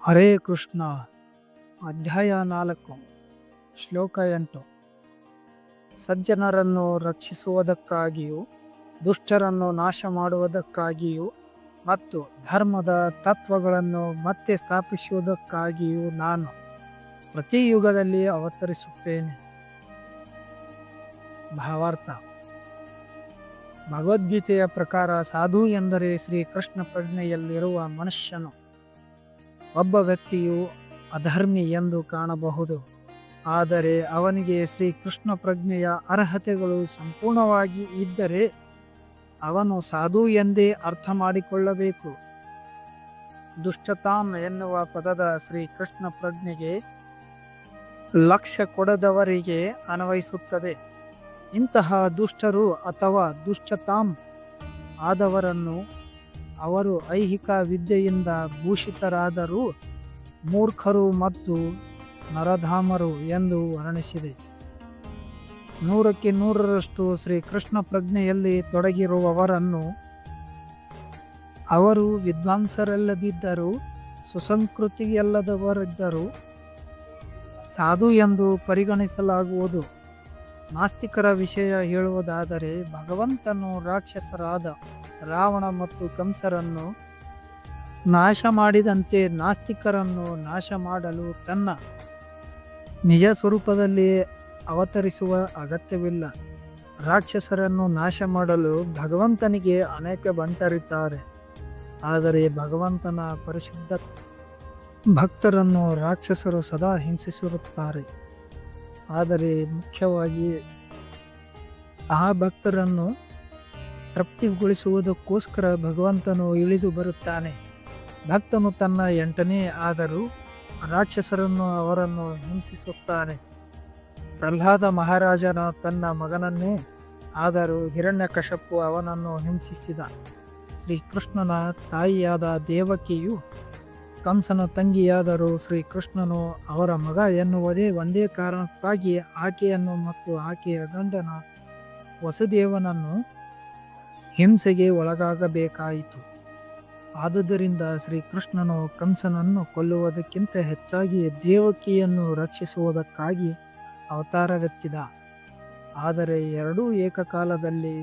ಹರೇ ಕೃಷ್ಣ. ಅಧ್ಯಾಯ 4, ಶ್ಲೋಕ 8. ಸಜ್ಜನರನ್ನು ರಕ್ಷಿಸುವುದಕ್ಕಾಗಿಯೂ ದುಷ್ಟರನ್ನು ನಾಶ ಮಾಡುವುದಕ್ಕಾಗಿಯೂ ಮತ್ತು ಧರ್ಮದ ತತ್ವಗಳನ್ನು ಮತ್ತೆ ಸ್ಥಾಪಿಸುವುದಕ್ಕಾಗಿಯೂ ನಾನು ಪ್ರತಿ ಯುಗದಲ್ಲಿ ಅವತರಿಸುತ್ತೇನೆ. ಭಾವಾರ್ಥ: ಭಗವದ್ಗೀತೆಯ ಪ್ರಕಾರ ಸಾಧು ಎಂದರೆ ಶ್ರೀಕೃಷ್ಣ ಪ್ರಜ್ಞೆಯಲ್ಲಿರುವ ಮನುಷ್ಯನು. ಒಬ್ಬ ವ್ಯಕ್ತಿಯು ಅಧರ್ಮಿ ಎಂದು ಕಾಣಬಹುದು, ಆದರೆ ಅವನಿಗೆ ಶ್ರೀಕೃಷ್ಣ ಪ್ರಜ್ಞೆಯ ಅರ್ಹತೆಗಳು ಸಂಪೂರ್ಣವಾಗಿ ಇದ್ದರೆ ಅವನು ಸಾಧು ಎಂದೇ ಅರ್ಥ ಮಾಡಿಕೊಳ್ಳಬೇಕು. ದುಷ್ಟತಾಮ್ ಎನ್ನುವ ಪದದ ಶ್ರೀಕೃಷ್ಣ ಪ್ರಜ್ಞೆಗೆ ಲಕ್ಷ್ಯ ಕೊಡದವರಿಗೆ ಅನ್ವಯಿಸುತ್ತದೆ. ಇಂತಹ ದುಷ್ಟರು ಅಥವಾ ದುಷ್ಟತಾಮ್ ಆದವರನ್ನು ಅವರು ಐಹಿಕ ವಿದ್ಯೆಯಿಂದ ಭೂಷಿತರಾದರೂ ಮೂರ್ಖರು ಮತ್ತು ನರಧಾಮರು ಎಂದು ವರ್ಣಿಸಿದೆ. 100% ಶ್ರೀಕೃಷ್ಣ ಪ್ರಜ್ಞೆಯಲ್ಲಿ ತೊಡಗಿರುವವರನ್ನು ಅವರು ವಿದ್ವಾಂಸರಲ್ಲದಿದ್ದರೂ ಸುಸಂಸ್ಕೃತಿಯಲ್ಲದವರಿದ್ದರೂ ಸಾಧು ಎಂದು ಪರಿಗಣಿಸಲಾಗುವುದು. ನಾಸ್ತಿಕರ ವಿಷಯ ಹೇಳುವುದಾದರೆ, ಭಗವಂತನು ರಾಕ್ಷಸರಾದ ರಾವಣ ಮತ್ತು ಕಂಸರನ್ನು ನಾಶ ಮಾಡಿದಂತೆ ನಾಸ್ತಿಕರನ್ನು ನಾಶ ಮಾಡಲು ತನ್ನ ನಿಜ ಸ್ವರೂಪದಲ್ಲಿ ಅವತರಿಸುವ ಅಗತ್ಯವಿಲ್ಲ. ರಾಕ್ಷಸರನ್ನು ನಾಶ ಮಾಡಲು ಭಗವಂತನಿಗೆ ಅನೇಕ ಬಂಟರಿದ್ದಾರೆ, ಆದರೆ ಭಗವಂತನ ಪರಿಶುದ್ಧ ಭಕ್ತರನ್ನು ರಾಕ್ಷಸರು ಸದಾ ಹಿಂಸಿಸುತ್ತಾರೆ. ಆದರೆ ಮುಖ್ಯವಾಗಿ ಆ ಭಕ್ತರನ್ನು ತೃಪ್ತಿಗೊಳಿಸುವುದಕ್ಕೋಸ್ಕರ ಭಗವಂತನು ಇಳಿದು ಬರುತ್ತಾನೆ. ಭಕ್ತನು ತನ್ನ 8ನೇ ಆದರೂ ರಾಕ್ಷಸರನ್ನು ಅವರನ್ನು ಹಿಂಸಿಸುತ್ತಾನೆ. ಪ್ರಹ್ಲಾದ ಮಹಾರಾಜನ ತನ್ನ ಮಗನನ್ನೇ ಆದರೂ ಹಿರಣ್ಯಕಶಪು ಅವನನ್ನು ಹಿಂಸಿಸಿದ. ಶ್ರೀಕೃಷ್ಣನ ತಾಯಿಯಾದ ದೇವಕಿಯು ಕಂಸನ ತಂಗಿಯಾದರೂ ಶ್ರೀಕೃಷ್ಣನು ಅವರ ಮಗ ಎನ್ನುವುದೇ ಒಂದೇ ಕಾರಣಕ್ಕಾಗಿ ಆಕೆಯನ್ನು ಮತ್ತು ಆಕೆಯ ಗಂಡನ ವಸುದೇವನನ್ನು ಹಿಂಸೆಗೆ ಒಳಗಾಗಬೇಕಾಯಿತು. ಆದುದರಿಂದ ಶ್ರೀಕೃಷ್ಣನು ಕಂಸನನ್ನು ಕೊಲ್ಲುವುದಕ್ಕಿಂತ ಹೆಚ್ಚಾಗಿ ದೇವಕಿಯನ್ನು ರಕ್ಷಿಸುವುದಕ್ಕಾಗಿ ಅವತಾರವೆತ್ತಿದ. ಆದರೆ ಎರಡೂ ಏಕಕಾಲದಲ್ಲಿ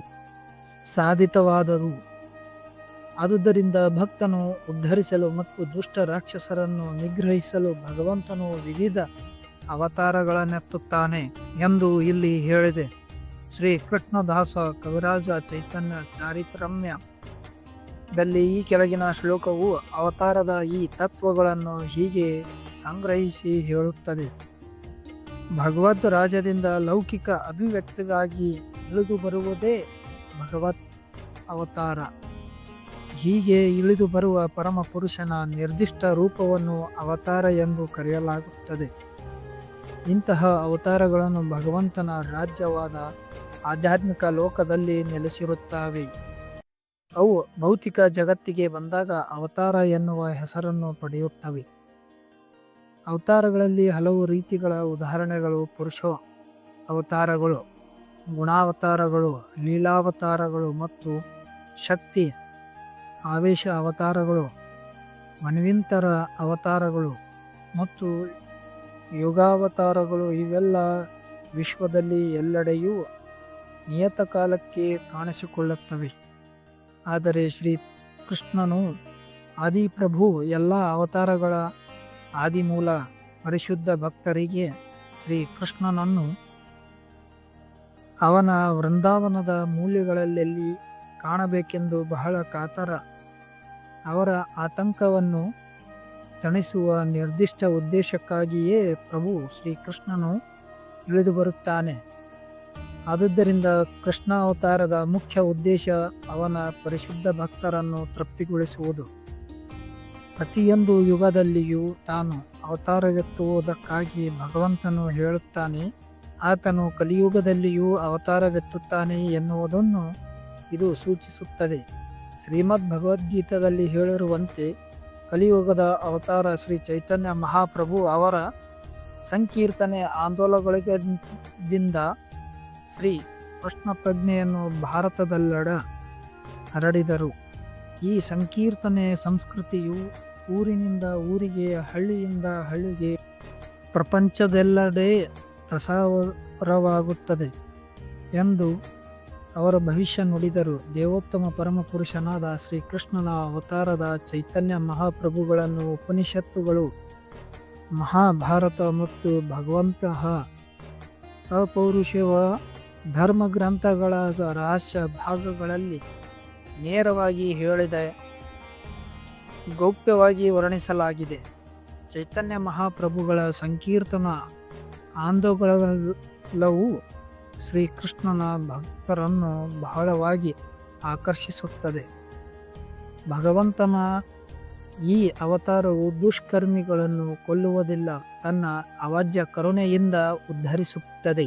ಸಾಧಿತವಾದವು. ಆದುದರಿಂದ ಭಕ್ತನು ಉದ್ಧರಿಸಲು ಮತ್ತು ದುಷ್ಟ ರಾಕ್ಷಸರನ್ನು ನಿಗ್ರಹಿಸಲು ಭಗವಂತನು ವಿವಿಧ ಅವತಾರಗಳನ್ನೆತ್ತುತ್ತಾನೆ ಎಂದು ಇಲ್ಲಿ ಹೇಳಿದೆ. ಶ್ರೀ ಕೃಷ್ಣದಾಸ ಕವಿರಾಜ ಚೈತನ್ಯ ಚಾರಿತ್ರ್ಯದಲ್ಲಿ ಈ ಕೆಳಗಿನ ಶ್ಲೋಕವು ಅವತಾರದ ಈ ತತ್ವಗಳನ್ನು ಹೀಗೆ ಸಂಗ್ರಹಿಸಿ ಹೇಳುತ್ತದೆ. ಭಗವದ್ ರಾಜ್ಯದಿಂದ ಲೌಕಿಕ ಅಭಿವ್ಯಕ್ತಿಗಾಗಿ ಇಳಿದು ಬರುವುದೇ ಭಗವತ್ ಅವತಾರ. ಹೀಗೆ ಇಳಿದು ಬರುವ ಪರಮ ಪುರುಷನ ನಿರ್ದಿಷ್ಟ ರೂಪವನ್ನು ಅವತಾರ ಎಂದು ಕರೆಯಲಾಗುತ್ತದೆ. ಇಂತಹ ಅವತಾರಗಳನ್ನು ಭಗವಂತನ ರಾಜ್ಯವಾದ ಆಧ್ಯಾತ್ಮಿಕ ಲೋಕದಲ್ಲಿ ನೆಲೆಸಿರುತ್ತವೆ. ಅವು ಭೌತಿಕ ಜಗತ್ತಿಗೆ ಬಂದಾಗ ಅವತಾರ ಎನ್ನುವ ಹೆಸರನ್ನು ಪಡೆಯುತ್ತವೆ. ಅವತಾರಗಳಲ್ಲಿ ಹಲವು ರೀತಿಗಳ ಉದಾಹರಣೆಗಳು: ಪುರುಷ ಅವತಾರಗಳು, ಗುಣಾವತಾರಗಳು, ಲೀಲಾವತಾರಗಳು ಮತ್ತು ಶಕ್ತಿ ಆವೇಶ ಅವತಾರಗಳು, ಮನ್ವಂತರ ಅವತಾರಗಳು ಮತ್ತು ಯುಗಾವತಾರಗಳು. ಇವೆಲ್ಲ ವಿಶ್ವದಲ್ಲಿ ಎಲ್ಲೆಡೆಯೂ ನಿಯತಕಾಲಕ್ಕೆ ಕಾಣಿಸಿಕೊಳ್ಳುತ್ತವೆ. ಆದರೆ ಶ್ರೀ ಕೃಷ್ಣನು ಆದಿಪ್ರಭು. ಎಲ್ಲ ಅವತಾರಗಳ ಆದಿಮೂಲ. ಪರಿಶುದ್ಧ ಭಕ್ತರಿಗೆ ಶ್ರೀಕೃಷ್ಣನನ್ನು ಅವನ ವೃಂದಾವನದ ಮೂಲೆಗಳಲ್ಲಿ ಕಾಣಬೇಕೆಂದು ಬಹಳ ಕಾತರ. ಅವರ ಆತಂಕವನ್ನು ತಣಿಸುವ ನಿರ್ದಿಷ್ಟ ಉದ್ದೇಶಕ್ಕಾಗಿಯೇ ಪ್ರಭು ಶ್ರೀಕೃಷ್ಣನು ಇಳಿದು ಬರುತ್ತಾನೆ. ಆದುದರಿಂದ ಕೃಷ್ಣ ಅವತಾರದ ಮುಖ್ಯ ಉದ್ದೇಶ ಅವನ ಪರಿಶುದ್ಧ ಭಕ್ತರನ್ನು ತೃಪ್ತಿಗೊಳಿಸುವುದು. ಪ್ರತಿಯೊಂದು ಯುಗದಲ್ಲಿಯೂ ತಾನು ಅವತಾರವೆತ್ತುವುದಕ್ಕಾಗಿ ಭಗವಂತನು ಹೇಳುತ್ತಾನೆ. ಆತನು ಕಲಿಯುಗದಲ್ಲಿಯೂ ಅವತಾರವೆತ್ತುತ್ತಾನೆ ಎನ್ನುವುದನ್ನು ಇದು ಸೂಚಿಸುತ್ತದೆ. ಶ್ರೀಮದ್ ಭಗವದ್ಗೀತಾದಲ್ಲಿ ಹೇಳಿರುವಂತೆ ಕಲಿಯುಗದ ಅವತಾರ ಶ್ರೀ ಚೈತನ್ಯ ಮಹಾಪ್ರಭು ಅವರ ಸಂಕೀರ್ತನೆ ಆಂದೋಲನಗಳಿಂದ ಶ್ರೀ ಕೃಷ್ಣ ಪ್ರಜ್ಞೆಯನ್ನು ಭಾರತದೆಲ್ಲೆಡೆ ಹರಡಿದರು. ಈ ಸಂಕೀರ್ತನೆ ಸಂಸ್ಕೃತಿಯು ಊರಿನಿಂದ ಊರಿಗೆ, ಹಳ್ಳಿಯಿಂದ ಹಳ್ಳಿಗೆ, ಪ್ರಪಂಚದೆಲ್ಲೆಡೆ ಪ್ರಸಾರವಾಗುತ್ತದೆ ಎಂದು ಅವರ ಭವಿಷ್ಯ ನುಡಿದರು. ದೇವೋತ್ತಮ ಪರಮಪುರುಷನಾದ ಶ್ರೀಕೃಷ್ಣನ ಅವತಾರದ ಚೈತನ್ಯ ಮಹಾಪ್ರಭುಗಳನ್ನು ಉಪನಿಷತ್ತುಗಳು, ಮಹಾಭಾರತ ಮತ್ತು ಭಗವಂತಹ ಅಪೌರುಷೇಯ ಧರ್ಮಗ್ರಂಥಗಳ ರಹಸ್ಯ ಭಾಗಗಳಲ್ಲಿ ನೇರವಾಗಿ ಹೇಳಿದೆ, ಗೌಪ್ಯವಾಗಿ ವರ್ಣಿಸಲಾಗಿದೆ. ಚೈತನ್ಯ ಮಹಾಪ್ರಭುಗಳ ಸಂಕೀರ್ತನ ಆಂದೋಲನವು ಶ್ರೀಕೃಷ್ಣನ ಭಕ್ತರನ್ನು ಬಹಳವಾಗಿ ಆಕರ್ಷಿಸುತ್ತದೆ. ಭಗವಂತನ ಈ ಅವತಾರವು ದುಷ್ಕರ್ಮಿಗಳನ್ನು ಕೊಲ್ಲುವುದಿಲ್ಲ, ತನ್ನ ಅವಾಚ್ಯ ಕರುಣೆಯಿಂದ ಉದ್ಧರಿಸುತ್ತದೆ.